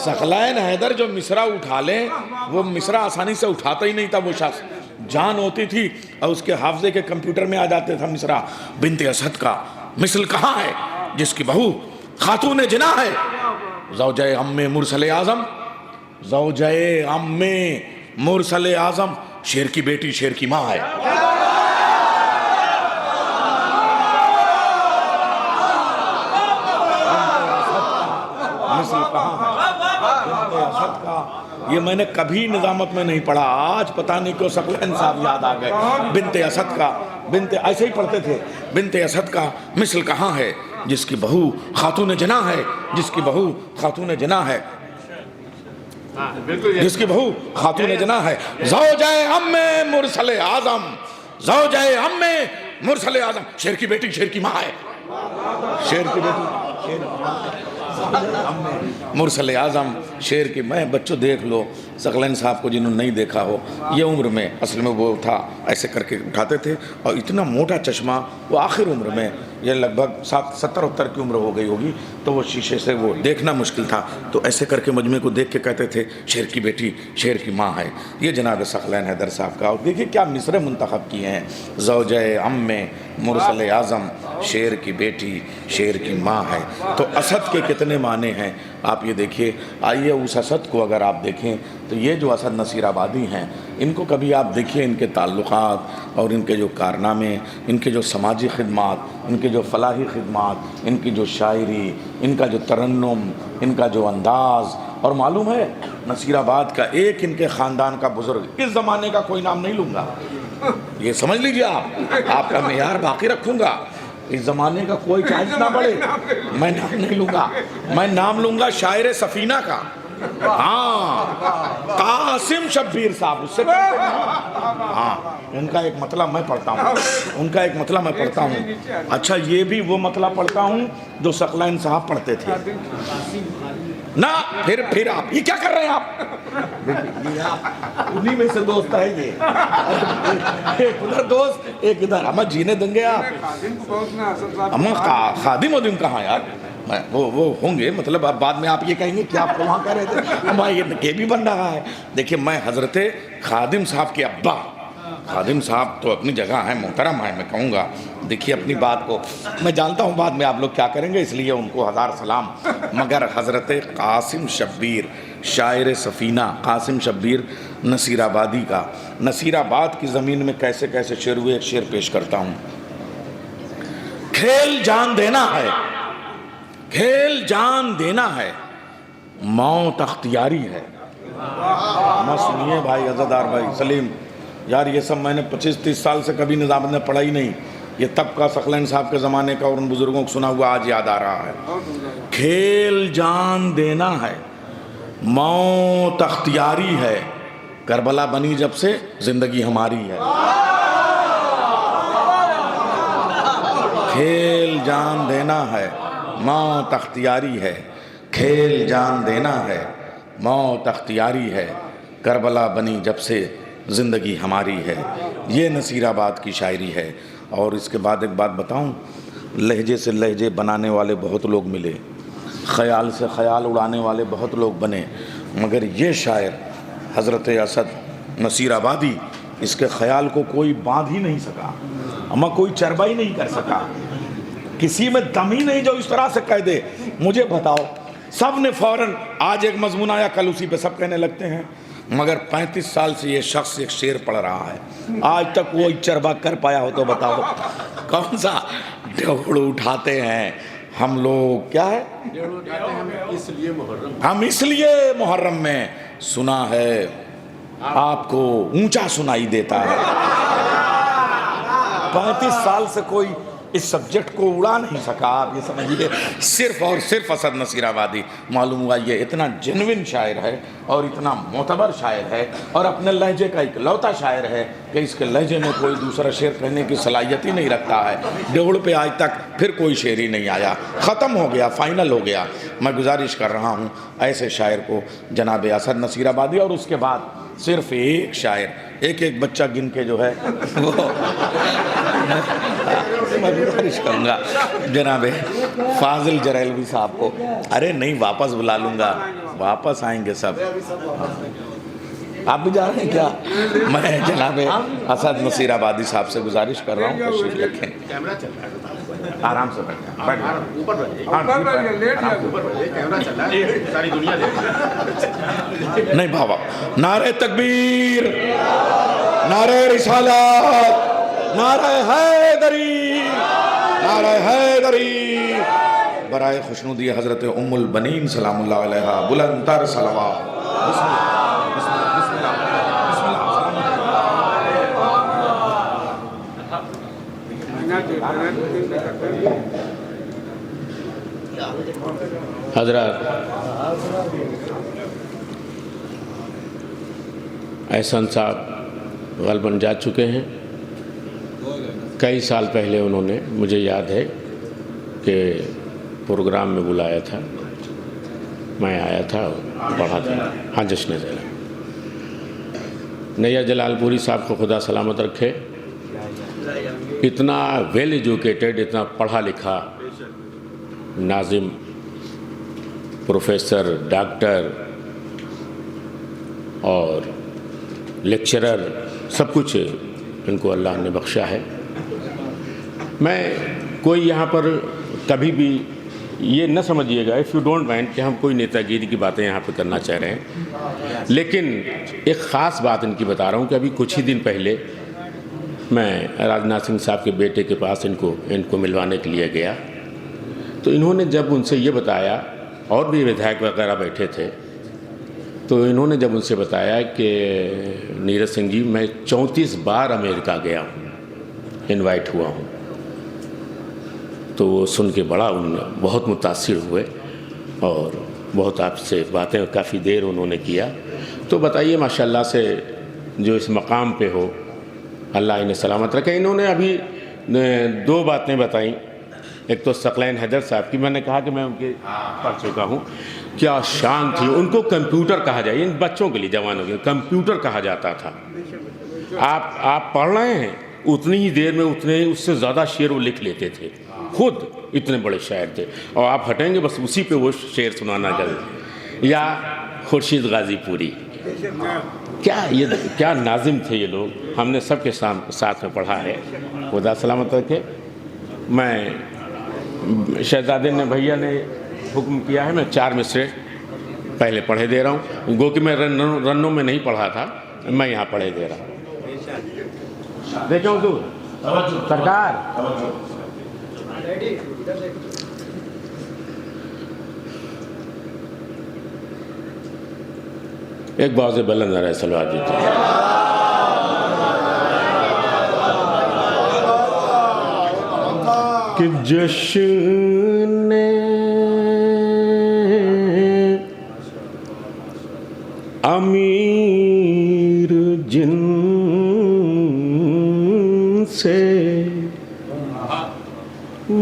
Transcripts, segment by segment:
सकलैन हैदर जो मिसरा उठा ले वो मिसरा आसानी से उठाता ही नहीं था वो शख्स। जान होती थी और उसके हाफजे के कंप्यूटर में आ जाते था मिसरा, बिन्ते असद का मिसल कहाँ है जिसकी बहू खातून जिना है, ज़ौजे अम्मे मुरसले आज़म, ज़ौजे अम्मे मुरसले आज़म, शेर की बेटी शेर की माँ है। मिसल कहाँ है बिन्ते असद का, ये मैंने कभी निजामत में नहीं पढ़ा, आज पता नहीं क्यों सकलैन साहब याद आ गए। बिन्ते असद का, बिन्ते ऐसे ही पढ़ते थे, बिन्ते असद का मिसल कहाँ है जिसकी बहू खातून जना है, जिसकी बहू खातून जना है, जिसकी बहू खातून जना है, ज़ौजे अम्मे मुरसले आज़म, ज़ौजे अम्मे मुरसले आज़म, शेर की बेटी शेर की माँ है, शेर की बेटी शेर की माँ है, मुरसले आज़म शेर की। मैं बच्चों देख लो सकलैन साहब को जिन्होंने नहीं देखा हो, ये उम्र में असल में वो था ऐसे करके उठाते थे और इतना मोटा चश्मा, वो आखिर उम्र में ये लगभग 70-72 की उम्र हो गई होगी, तो वो शीशे से वो देखना मुश्किल था, तो ऐसे करके मजमे को देख के कहते थे शेर की बेटी शेर की माँ है। ये जनाब सकलैन हैदर साहब का, और देखिए क्या मिसरे मुंतखब किए हैं, ज़ौजे अम्मे मुरसले आज़म, शेर की बेटी शेर की माँ है। तो असद के कितने माने हैं आप ये देखिए। आइए उस असद को अगर आप देखें तो ये जो असद नसीराबादी हैं, इनको कभी आप देखिए इनके ताल्लुकात और इनके जो कारनामे, इनके जो समाजी खिदमात, इनके जो फलाही खिदमात, इनकी जो शायरी, इनका जो तरन्नुम, इनका जो अंदाज़, और मालूम है नसीराबाद का एक इनके ख़ानदान का बुज़ुर्ग, इस ज़माने का कोई नाम नहीं लूँगा, ये समझ लीजिए आप, आपका मेयार बाकी रखूँगा, इस ज़माने का कोई चांस ना बढ़े, मैं नाम नहीं लूँगा, मैं नाम लूँगा शायर सफ़ीना का, हाँ कासिम शब्बीर साहब, उससे हाँ उनका एक मतलब मैं पढ़ता हूँ, उनका एक मतलब मैं पढ़ता हूँ। अच्छा ये भी वो मतलब पढ़ता हूँ जो सकलैन साहब पढ़ते थे ना। फिर आप ये क्या कर रहे हैं आप, उन्हीं में से दोस्त है ये, एक उधर दोस्त एक इधर, हम जीने देंगे आप। अम्मा खादिम उदिम कहाँ यार, वो होंगे, मतलब अब बाद में आप ये कहेंगे कि आप वहाँ कह रहे थे, हमारा ये भी बन रहा है। देखिए मैं हजरत खादिम साहब के अब्बा, खादिम साहब तो अपनी जगह है, मोहतरम है, मैं कहूँगा। देखिए अपनी बात को मैं जानता हूँ बाद में आप लोग क्या करेंगे, इसलिए उनको हज़ार सलाम, मगर हज़रत कासिम शब्बीर शायर सफ़ीना, कासिम शब्बीर नसीराबादी का, नसीराबाद की ज़मीन में कैसे कैसे शेर हुए, एक शेर पेश करता हूँ। खेल जान देना है, खेल जान देना है, मौत अख्तियारी है। मैं सुनिए भाई अज़ादार भाई सलीम, यार ये सब मैंने 25-30 साल से कभी निज़ाम में पढ़ा ही नहीं, ये तब का सकलैन साहब के ज़माने का और उन बुज़ुर्गों को सुना हुआ आज याद आ रहा है। खेल जान देना है, मौत अख्तियारी है, करबला बनी जब से ज़िंदगी हमारी है। खेल जान देना है, मौत अख्तियारी है, खेल जान देना है, मौत अख्तियारी है, करबला बनी जब से ज़िंदगी हमारी है। ये नसीराबाद की शायरी है। और इसके बाद एक बात बताऊं, लहजे से लहजे बनाने वाले बहुत लोग मिले, ख़याल से ख़याल उड़ाने वाले बहुत लोग बने, मगर ये शायर हज़रत असद नसीराबादी, इसके ख़याल को कोई बांध ही नहीं सका, अमा कोई चरबाई नहीं कर सका, किसी में दम ही नहीं जो इस तरह से कह दे मुझे बताओ। सब ने फ़ौरन, आज एक मजमून आया कल उसी पे सब कहने लगते हैं, मगर 35 साल से ये शख्स एक शेर पढ़ रहा है, आज तक वो चरबा कर पाया हो तो बताओ। कौन सा ढोल उठाते हैं हम लोग, क्या है हम इसलिए मुहर्रम में सुना है आपको ऊंचा सुनाई देता है। 35 साल से कोई इस सब्जेक्ट को उड़ा नहीं सका, आप ये समझिए, सिर्फ और सिर्फ असद नसीराबादी। मालूम हुआ ये इतना जेन्युइन शायर है और इतना मोतबर शायर है और अपने लहजे का इकलौता शायर है कि इसके लहजे में कोई दूसरा शेर कहने की सलाहियत ही नहीं रखता है। डेढ़ पे आज तक फिर कोई शेर ही नहीं आया, ख़त्म हो गया, फाइनल हो गया। मैं गुजारिश कर रहा हूँ ऐसे शायर को जनाब असद नसीराबादी, और उसके बाद सिर्फ एक शायर, एक एक बच्चा गिन के जो है वो मैं गुजारिश करूँगा जनाब फाजिल जरैलवी साहब को, अरे नहीं वापस बुला लूँगा, वापस आएंगे सब। आप भी जा रहे हैं क्या? मैं जनाब असद नसीराबादी साहब से गुजारिश कर रहा हूँ तशरीफ रखें, आराम से बैठें, नहीं बाबा। नारे तकबीर, नारे रिसालत, नारे हैदरी, नारे हैदरी। बराए खुशनुदी हजरत उम्मुल बनीन सलामुल्लाह अलैहा बुलंद तर सलावत। हज़रात, एहसान साहब ग़ालिबन जा चुके हैं। कई साल पहले उन्होंने, मुझे याद है कि प्रोग्राम में बुलाया था, मैं आया था, पढ़ा था। हाँ, जश्न ज़रा नैया जलालपुरी साहब को खुदा सलामत रखे। इतना वेल एजुकेटेड, इतना पढ़ा लिखा नाजिम, प्रोफेसर, डॉक्टर और लेक्चरर, सब कुछ इनको अल्लाह ने बख्शा है। मैं कोई यहाँ पर कभी भी ये न समझिएगा, इफ़ यू डोंट माइंड, कि हम कोई नेतागिरी की बातें यहाँ पे करना चाह रहे हैं, लेकिन एक ख़ास बात इनकी बता रहा हूँ कि अभी कुछ ही दिन पहले मैं राजनाथ सिंह साहब के बेटे के पास इनको मिलवाने के लिए गया, तो इन्होंने जब उनसे ये बताया, और भी विधायक वगैरह बैठे थे, तो इन्होंने जब उनसे बताया कि नीरज सिंह जी, मैं 34 बार अमेरिका गया हूँ, इनवाइट हुआ हूँ, तो वो सुन के बहुत मुतासिर हुए और बहुत आपसे बातें काफ़ी देर उन्होंने किया। तो बताइए माशाल्लाह से जो इस मकाम पे हो, अल्लाह इन्हें सलामत रखे। इन्होंने अभी 2 बातें बताई। एक तो सकलैन हैदर साहब की, मैंने कहा कि मैं उनके पढ़ चुका हूँ, क्या शान थी। उनको कंप्यूटर कहा जाए, इन बच्चों के लिए, जवानों के लिए कंप्यूटर कहा जाता था। आप पढ़ रहे हैं, उतनी ही देर में उससे ज़्यादा शेर वो लिख लेते थे, खुद इतने बड़े शायर थे। और आप हटेंगे बस उसी पे वो शेर सुनाना करें। या खुर्शीद गाजीपुरी, क्या नाजिम थे ये लोग, हमने सबके साथ में पढ़ा है, खुदा सलामत रखे। मैं शहजादे ने, भैया ने हुक्म किया है, मैं 4 मिसरे पहले पढ़े दे रहा हूँ। गो कि मैं रन्नों में नहीं पढ़ा था, मैं यहाँ पढ़े दे रहा हूँ। देखो तू सरकार, एक बात से बुलंद नारा सलवात देते हैं। कि जश्न अमीर जिन से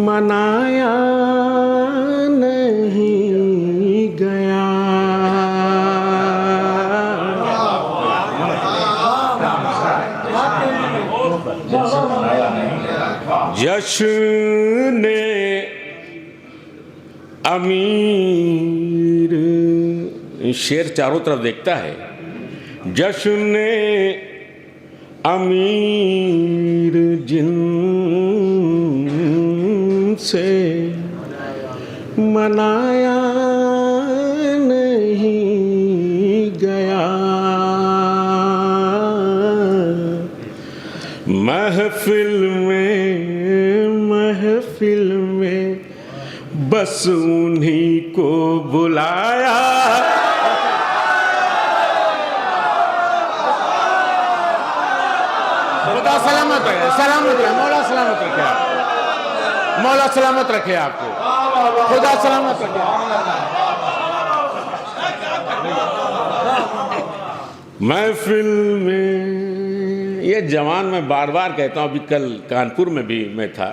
मनाया नहीं गया, जश्न अमीर, शेर चारों तरफ देखता है। जश्न अमीर जिन से मनाया नहीं गया, महफिल में बस उन्हीं को बुलाया। खुदा सलामत रखे, मौला सलामत रखे, मौला सलामत रखे आपको, खुदा सलामत रखे। महफिल में ये जवान मैं बार बार कहता हूँ। अभी कल कानपुर में भी मैं था,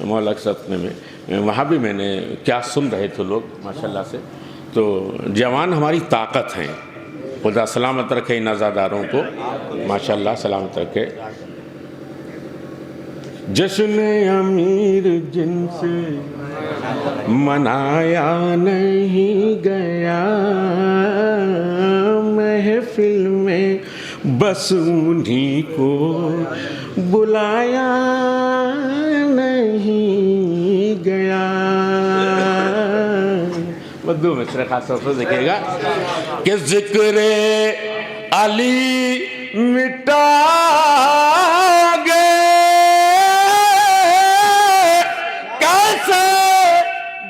मौला सतने में, वहाँ भी मैंने क्या सुन रहे थे लोग माशाल्लाह से। तो जवान हमारी ताकत हैं, खुदा सलामत रखे इन आज़ादारों को, माशाल्लाह सलामत रखे। जश्न अमीर जिनसे मनाया नहीं गया, महफिल में बस उन्हीं को बुलाया नहीं गया। मद्दू मिश्र खास तौर से देखिएगा कि जिक्र अली मिटा गए कैसे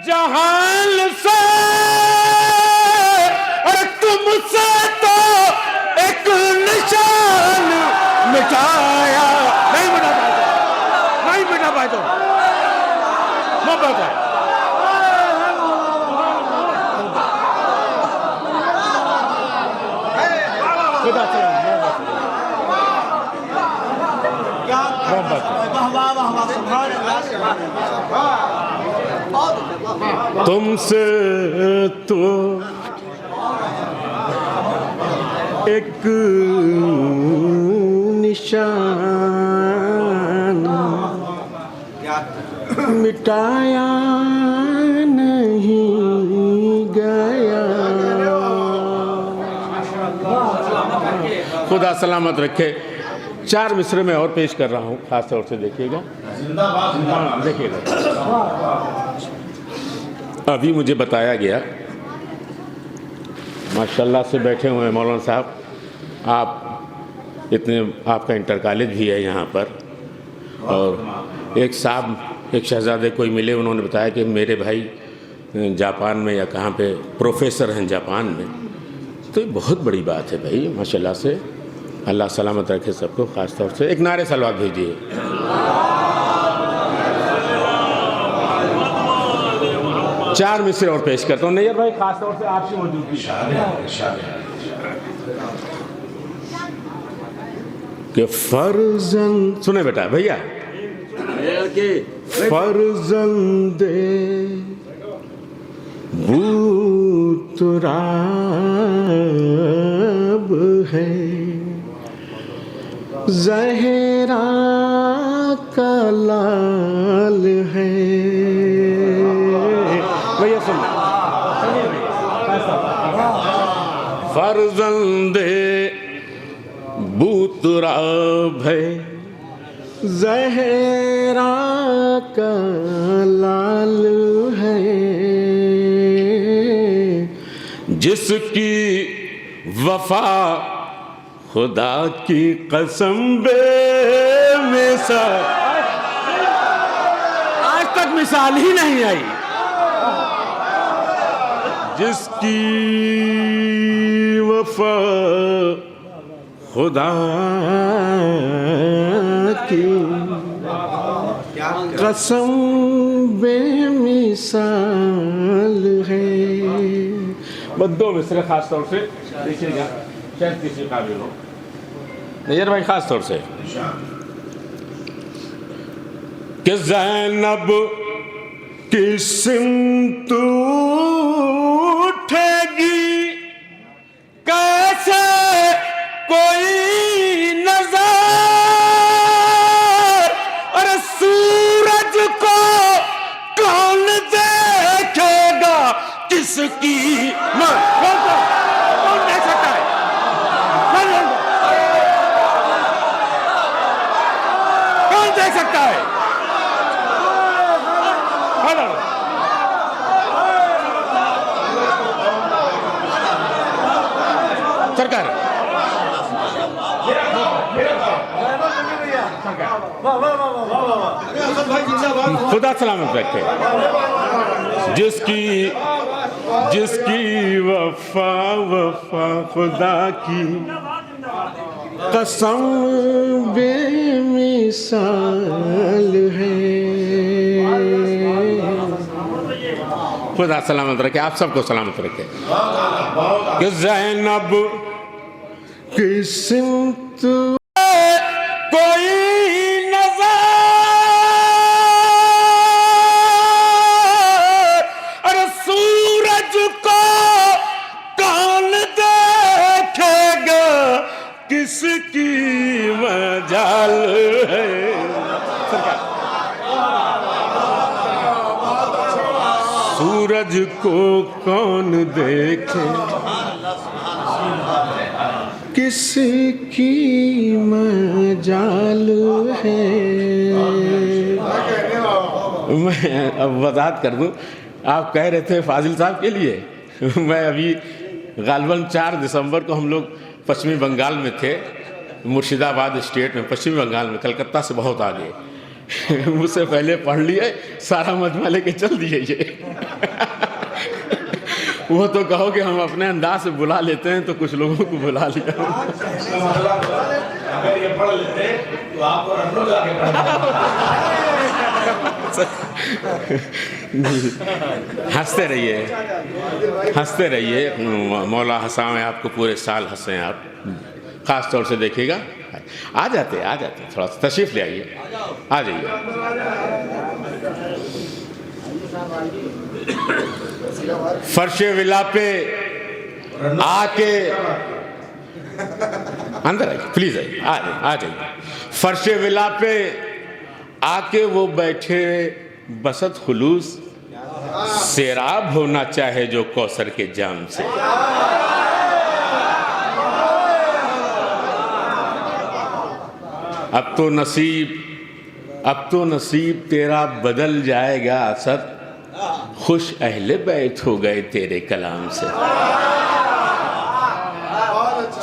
जहान से, और तुमसे तो एक निशान मिटाया नहीं मिटा पाए, नहीं मिटा पाए तो मोहब्बत है। तुमसे तो एक निशान मिटाया नहीं गया। खुदा सलामत रखे। 4 मिसरे में और पेश कर रहा हूँ, खास तौर से देखिएगा, देखिएगा। अभी मुझे बताया गया, माशाल्लाह से बैठे हुए हैं मौलाना साहब, आप इतने, आपका इंटर कॉलेज भी है यहाँ पर, और एक साहब, एक शहजादे कोई मिले, उन्होंने बताया कि मेरे भाई जापान में या कहाँ पे प्रोफेसर हैं जापान में। तो ये बहुत बड़ी बात है भाई, माशाल्लाह से। अल्लाह सलामत रखे सबको। खास तौर से एक नारे सलवात भेजिए। 4 मिसरे और पेश करता हूँ। नैयर भाई, खास तौर से आपकी मौजूदगी कि फर्जंद, सुने बेटा भैया, फर्जंदे बूतराब है, ज़हरा का लाल है। भैया सुन, फर्जंदे बूतराब है, ज़हरा का लाल है, जिसकी वफा खुदा की कसम बेमिसाल, आज तक मिसाल ही नहीं आई, जिसकी वफा खुदा की कसम बेमिसाल है। बस 2 मिसरे खास तौर से देखिएगा, शायद किसी काबिल हो। नैयर भाई, खास तौर से कि ज़ैनब की सिमत उठेगी कैसे कोई नजर, और सूरज को कौन देखेगा, किसकी कौन देख सकता है, कौन देख सकता है? सरकार खुदा सलामत रखे। जिसकी वफा वफा खुदा की कसम बेमिसाल है। खुदा सलामत रखे, आप सबको सलामत रखे। कि ज़ैनब की सिमत कोई नज़र, और सूरज को कौन देखेगा, किसकी मजाल है। सरकार सूरज को कौन देखे, किसकी मजाल है। मैं अब वजाहत कर दूं, आप कह रहे थे फाजिल साहब के लिए, मैं अभी गालबन 4 दिसंबर को हम लोग पश्चिमी बंगाल में थे, मुर्शिदाबाद स्टेट में, पश्चिमी बंगाल में, कलकत्ता से बहुत आगे। मुझसे पहले पढ़ लिए, सारा मजमा लेके चल दिए ये। वो तो कहो कि हम अपने अंदाज से बुला लेते हैं, तो कुछ लोगों को बुला लिया। अगर ये पढ़ लेते तो आप और हम लोग आगे हंसते रहिए, हंसते रहिए। मौला हंसाएं आपको, पूरे साल हंसें आप। ख़ास तौर से देखिएगा, आ जाते थोड़ा सा तशरीफ़ ले आइए, आ जाइए। फर्शे विला पे आके अंदर आइए, प्लीज आइए, आ जाइए। फर्शे विला पे आके वो बैठे बसत खुलूस, सैराब होना चाहे जो कौसर के जाम से। अब तो नसीब तेरा बदल जाएगा असद, खुश अहले बैत हो गए तेरे कलाम से।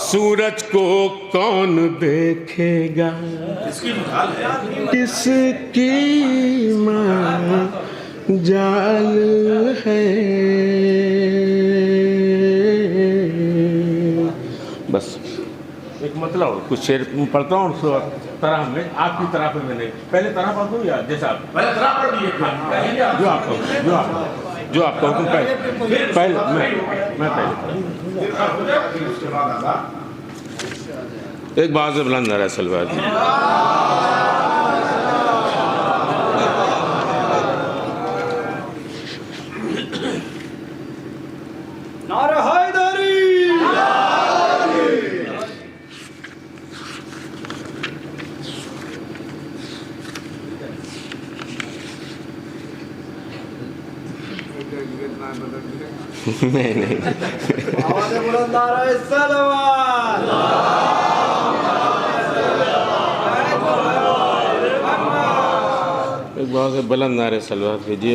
सूरज को कौन देखेगा, किसकी मजाल है। बस एक मतलब कुछ शेर पढ़ता हूँ तरह में, आपकी तरह पे मैंने पहले तरह पढ़ दूँ या जैसा आप पहले तरह पढ़ दिए, जो आपका हुक्म पहले मैं पहले एक बात से बुलंद नारा सलवार जी। नारा हैदरी। नहीं आवाज़ें बुलंद, नारा सलवात। एक बहुत से बुलंद नारे सलवात कीजिए।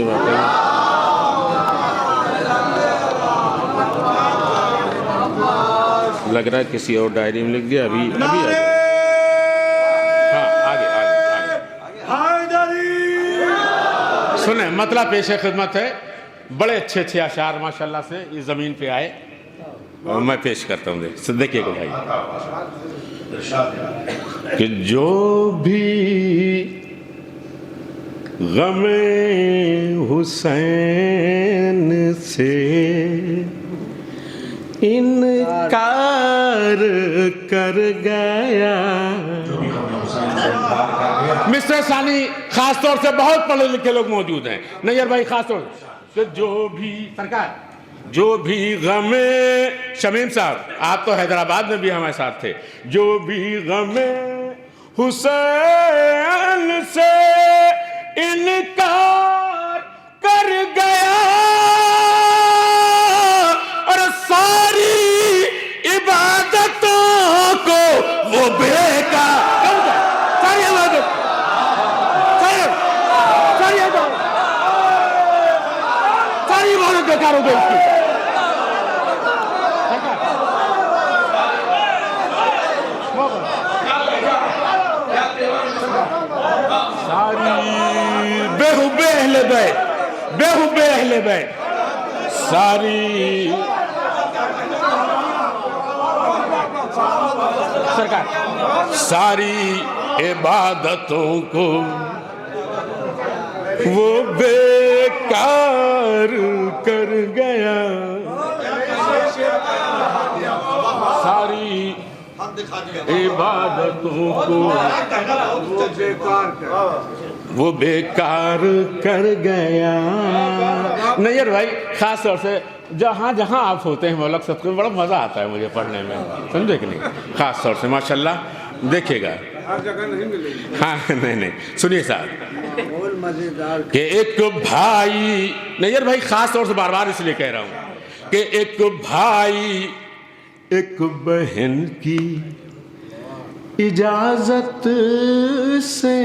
लग रहा है किसी और डायरी में लिख दिया। अभी हाँ, आगे सुने, मतलब पेश खिदमत है। बड़े अच्छे अशार माशाल्लाह से इस ज़मीन पे आए, और मैं पेश करता हूँ। देखिएगा भाई कि जो भी गमे हुसैन से इनकार कर गया। मिस्टर सानी खास तौर से बहुत पढ़े लिखे लोग मौजूद हैं, नैयर भाई खास तौर से, जो भी सरकार, जो भी गमे, शमीम साहब आप तो हैदराबाद में भी हमारे साथ थे, जो भी गमे हुसैन से इनकार कर गया, और सारी इबादतों को वो बेकार, सारी इबादत, सारी इबादत बेकार हो गई उसकी। सारी बेहुबे अहले बैत सारी सरकार, सारी इबादतों को वो बेकार कर गया, सारी इबादतों को वो बेकार कर गया। नैयर भाई खास तौर से जहाँ जहाँ आप होते हैं मौलक सदक़े में, बड़ा मज़ा आता है मुझे पढ़ने में, समझे कि नहीं। खास तौर से माशाल्लाह देखिएगा। हाँ नहीं सुनिए साहब, मजेदार कि एक भाई, नैयर भाई खास तौर से बार बार इसलिए कह रहा हूं कि एक भाई एक बहन की इजाजत से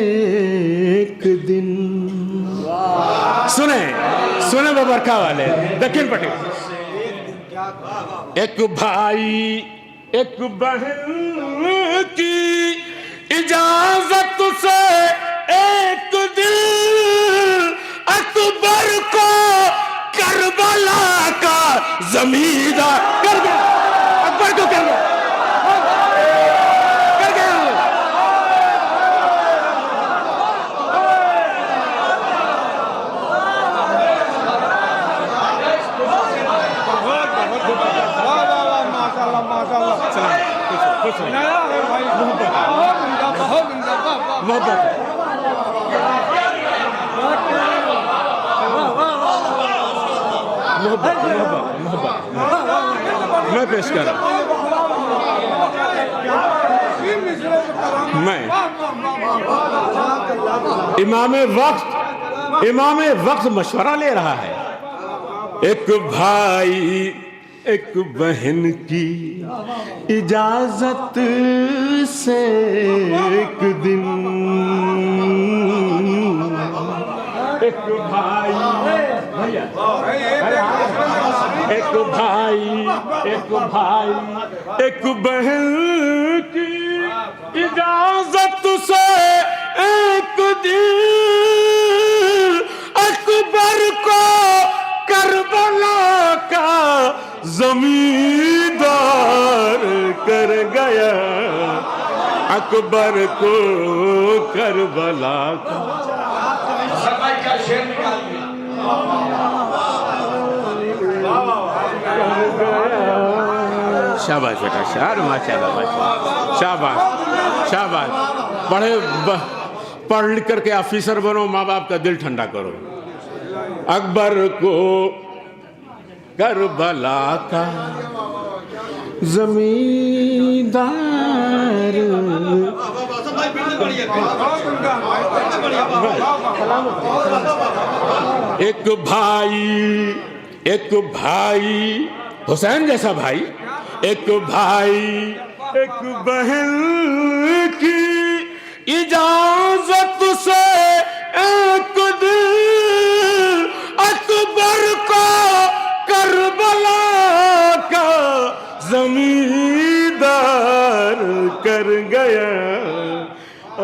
एक दिन, सुने सुने बबरखा वाले दक्षिण पटेल, एक भाई एक बहन की इजाजत से एक दिन अकबर को करबला का जमींदार कर गया, अकबर को कर गया, कर गया। मैं पेश कर रहा हूं, मैं इमाम वक्त मशवरा ले रहा है। एक भाई एक बहन की इजाजत से एक दिन, एक भाई एक बहन की इजाजत से एक दिन अकबर को करबला का जमींदार कर गया, अकबर को करबला का शाबाश बेटा, माशाल्लाह माशाल्लाह, शाबाश शाबाश। पढ़ लिख करके ऑफिसर बनो, माँ बाप का दिल ठंडा करो। अकबर को करबला का जमींदार, एक भाई हुसैन जैसा भाई, एक भाई एक बहन की इजाजत से एक दिन अकबर को करबला का जमींदार कर गया,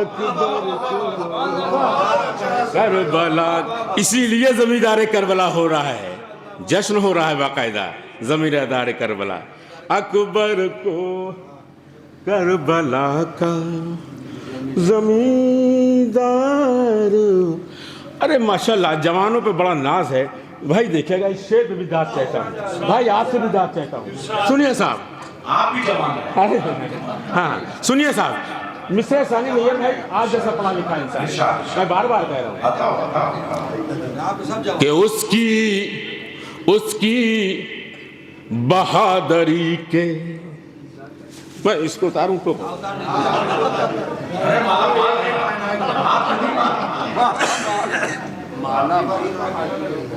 अकबर को करबला। इसीलिए जमींदार करबला हो रहा है, जश्न हो रहा है बाकायदा, जमींदार करबला। अकबर को करबला का जमींदार। अरे माशाल्लाह, जवानों पे बड़ा नाज है भाई। देखिएगा इस शेर पे भी दाद चाहता हूँ भाई, आपसे भी दाद चाहता हूँ। सुनिए साहब, आप भी जवान हैं। अरे हाँ सुनिए साहब, मिस्टर सानी नैयर भाई आज जैसा पढ़ा लिखा इंसान, मैं बार बार कह रहा हूँ कि उसकी बहादुरी के, मैं इसको उतारूं तो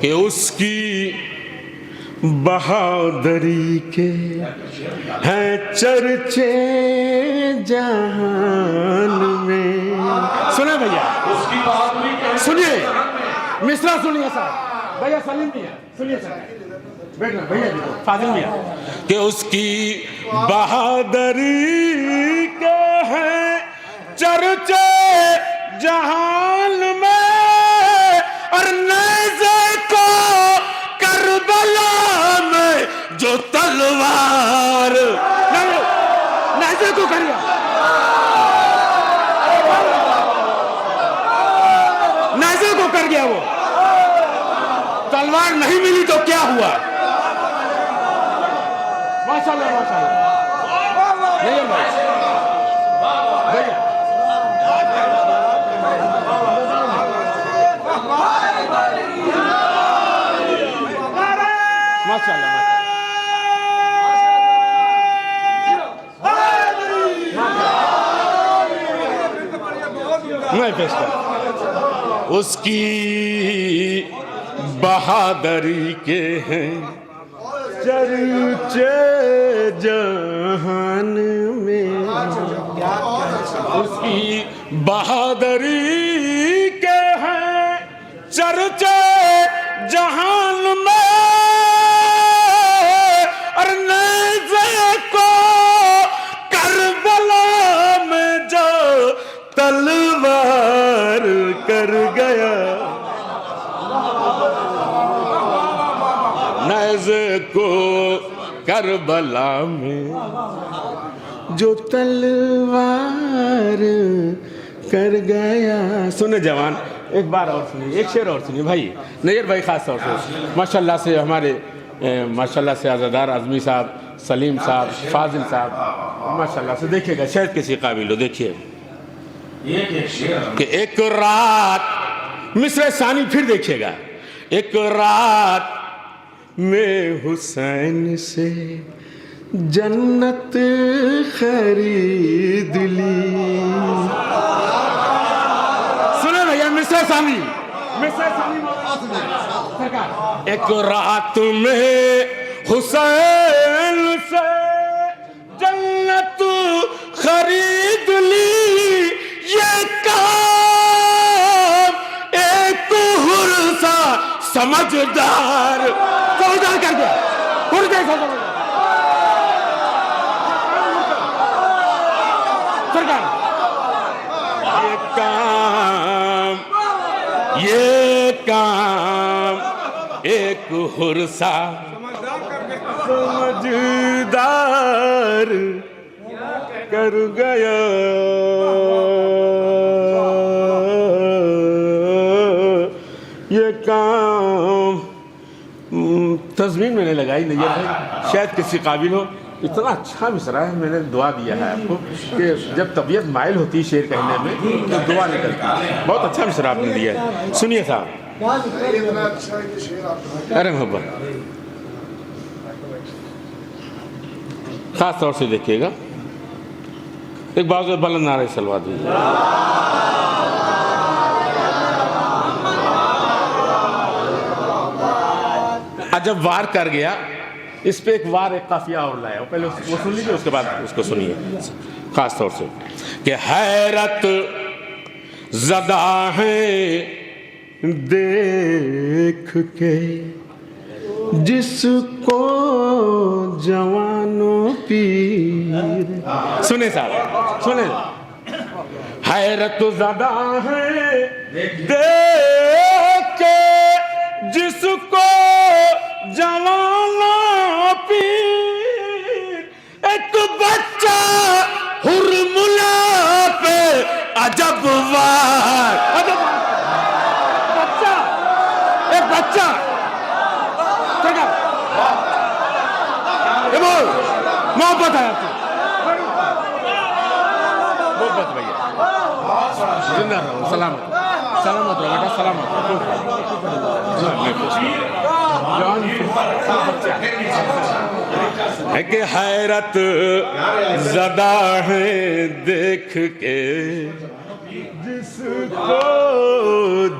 कि उसकी बहादुरी के हैं चर्चे जहान में। सुने भैया, उसकी बहादुरी के सुनिए मिश्रा, सुनिए साहब, भैया सलीम भैया सुनिए सर, बैठना भैया फाजिल भैया, कि उसकी बहादुरी के हैं चर्चे जहान में, और नेज़े को करबला में जो तलवार, नेज़े को कर गया, नेज़े को कर गया वो। तलवार नहीं मिली तो क्या हुआ? माशाल्लाह माशाल्लाह, नहीं भाई भैया माशाल्लाह मैं पेश कर उसकी बहादुरी के हैं चर्चे जहान में, उसकी बहादुरी के हैं चर्चे जहान में। और नेज़े को करबला में जो तलवार कर गया, नेज़े को करबला में जो तलवार कर गया। सुने जवान, एक बार और सुनिए, एक शेर और सुनिए भाई, नज़र भाई खास तौर से माशाल्लाह से हमारे माशाल्लाह से आज़ादार आज़मी साहब, सलीम साहब, फाजिल साहब, माशाल्लाह से देखिएगा शायद किसी काबिल हो। देखिए कि एक रात, मिसरे सानी फिर देखिएगा, एक रात में हुसैन से जन्नत खरीद ली। सुने भैया मिसरे सानी, एक रात में हुसैन से जन्नत खरीद ली। ये काम एक हुर्सा समझदार कर गया, सरकार ये काम एक हुर्सा समझदार कर गया। ये काम तस्वीर मैंने लगाई नहीं है, शायद किसी काबिल हो। इतना अच्छा मिसरा है, मैंने दुआ दिया है आपको कि जब तबीयत माइल होती है शेर कहने में तो दुआ निकलती है। बहुत अच्छा मिसरा आपने दिया है, सुनिए साहब। अरे मोहब्बत खास तौर से देखिएगा, एक बार बुलंद नारे सलवा दीजिए। जब वार कर गया, इस पे एक वार, एक काफिया और लाया, पहले वो सुन लीजिए, उसके बाद उसको सुनिए खास तौर से कि हैरत ज़दा है देख के जिसको जवानों पीर। सुने साहब, सुने, हैरत ज़दा है देख के जिसको जवानों पीर। एक बच्चा हुरमुला पे अजब वार, बच्चा, एक बच्चा मोहब्बत है आपको, मोहब्बत भैया, जिंदा रहो, सलामत सलामत रहो बेटा, सलामत है कि हैरत ज़दा है देख के जिसको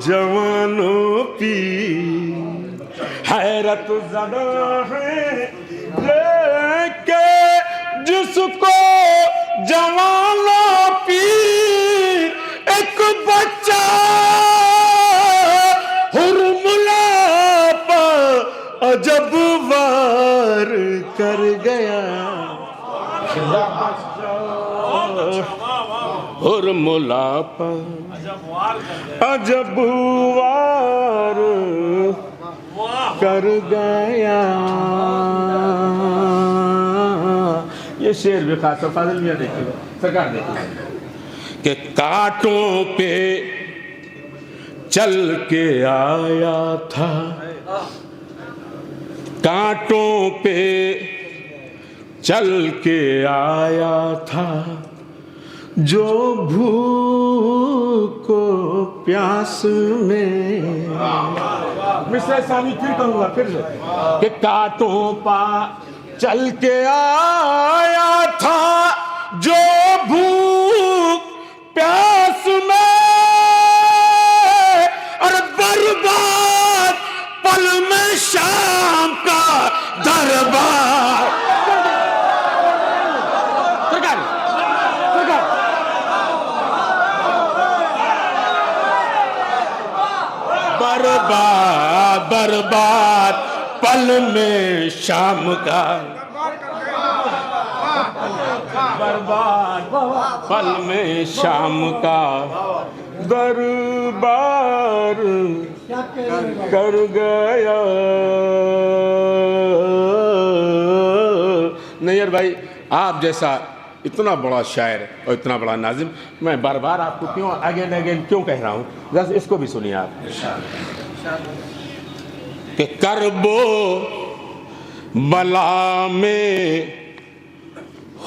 जवानों पी। हैरत ज़दा है देख के जिसको जवानों पी। एक बच्चा हुरमुला पर अजब वार कर गया। हुरमुला पर अजब वार कर गया। ये शेर भी खास फाजिल मियां देखिएगा, सरकार देखिएगा कि कांटों पे चल के आया था, कांटों पे चल के आया था, जो भूख को प्यास में। मिस्टर सामी फिर कहूँगा फिर से कि कांटों पा चल के आया था, जो भूख प्यास में बर्बाद बर्बाद पल में शाम का, बर्बाद पल में शाम का दरबार कर गया। नैयर भाई, आप जैसा इतना बड़ा शायर और इतना बड़ा नाजिम मैं बार बार आपको क्यों अगेन अगेन क्यों कह रहा हूँ, बस इसको भी सुनिए आप कि करबो बला में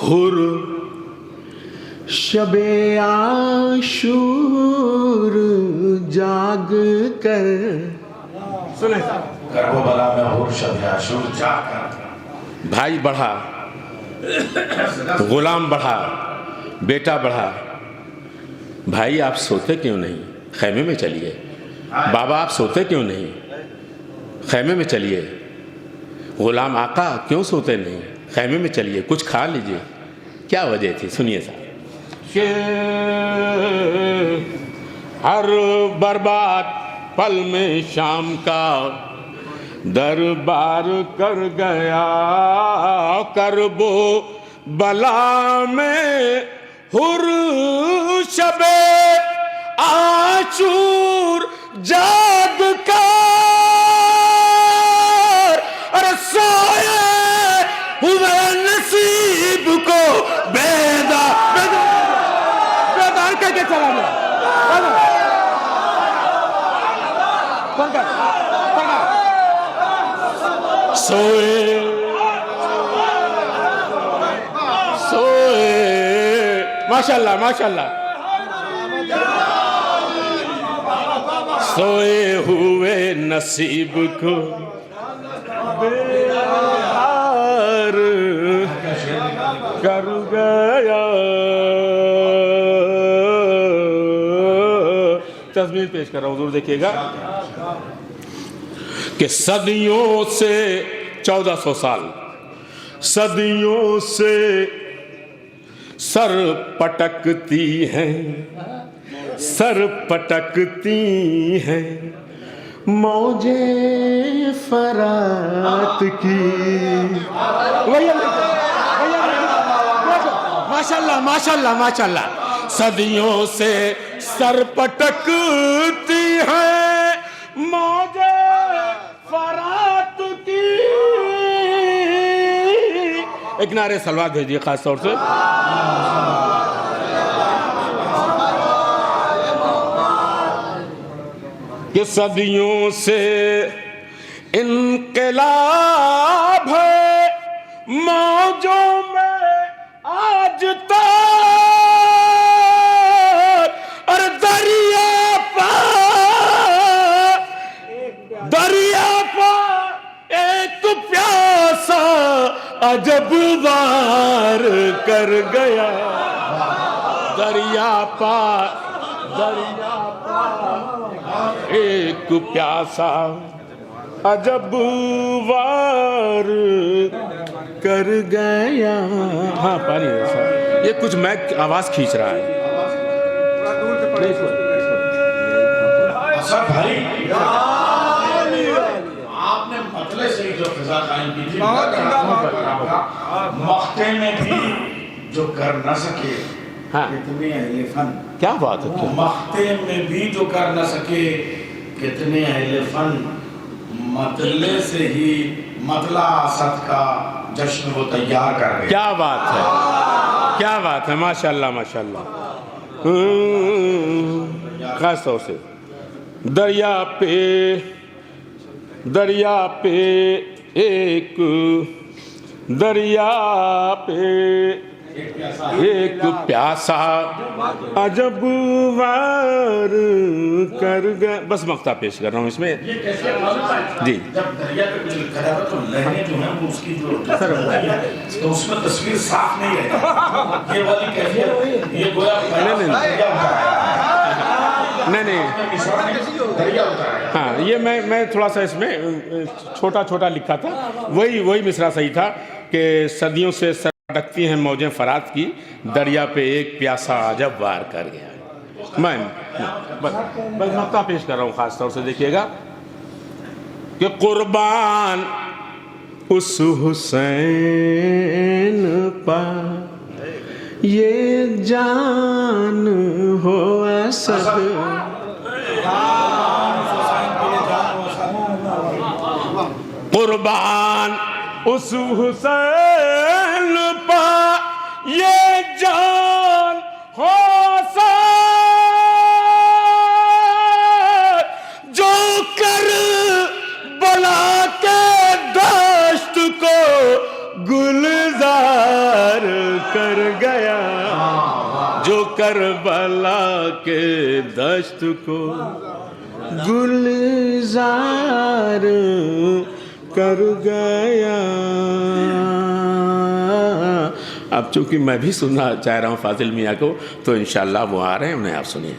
हुर शबे आशूर जाग कर, सुने करबो बला में हुर शबे आशूर जाग कर। भाई बढ़ा, गुलाम बढ़ा, बेटा बढ़ा, भाई आप सोते क्यों नहीं, खैमे में चलिए। बाबा आप सोते क्यों नहीं, खैमे में चलिए। गुलाम आका क्यों सोते नहीं, खैमे में चलिए, कुछ खा लीजिए। क्या वजह थी, सुनिए साहब कि हर बर्बाद पल में शाम का दरबार कर गया, करबो बला में हुर शबे आशूर जाग कर, अरे सोए हुए नसीब को बेदार करके चला गया। सोए सोए, माशाल्लाह माशाल्लाह, सोए हुए नसीब को बेदार कर गया। तस्वीर पेश कर रहा हूँ, जरूर देखिएगा कि सदियों से 1400 साल, सदियों से सर पटकती हैं, सर पटकती हैं मौजे फरात की। माशाल्लाह माशाल्लाह माशाल्लाह, सदियों से सर पटकती हैं मौजे फरात की। एक नारे सलवात भेजिए खास तौर से। कि सदियों से इनकलाब है मौजों में आज तक, और दरिया पर एक प्यासा अजब वार कर गया। दरिया पर एक प्यासा अजब वार कर गया। हाँ पानी ऐसा, ये कुछ मैक आवाज खींच रहा है। अच्छा भाई, आपने मतले से जो फिजा कायम की थी, मख्ते में भी जो कर न सके, हाँ कितने अहले फन, क्या बात है, मख्ते में भी जो कर न सके कितने अहले फन, मतले से ही मतला असद का जश्न वो तैयार कर गए। क्या बात है, क्या बात है, माशाल्लाह माशाल्लाह। खास तौर से दरिया पे एक प्यासा अजब वार कर गया। बस मक्ता पेश कर रहा हूँ इसमें जी। जब दरिया पे कुछ लिखा जाता तो लहरें जो हैं वो उसकी जो तो उसमें तस्वीर साफ नहीं रहती। ये वाली कैफियत ये गोया नहीं हाँ, ये मैं थोड़ा सा इसमें छोटा लिखा था, वही मिसरा सही था कि सदियों से सर पटकती हैं मौजें फरात की, दरिया पे एक प्यासा अजब वार कर गया। मैं बस मक्ता पेश कर रहा हूँ खास तौर से, देखिएगा। कि कुर्बान उस हुसैन पर ये जान हो असद, कुर्बान उस हुसैन पर ये जान हो असद, जो कर बला के दश्त को गुलजार कर गया, जो करबला के दश्त को गुलजार कर गया। अब चूंकि मैं भी सुनना चाह रहा हूँ फाजिल मियाँ को, तो इंशाल्लाह वो आ रहे हैं, उन्हें आप सुनिए।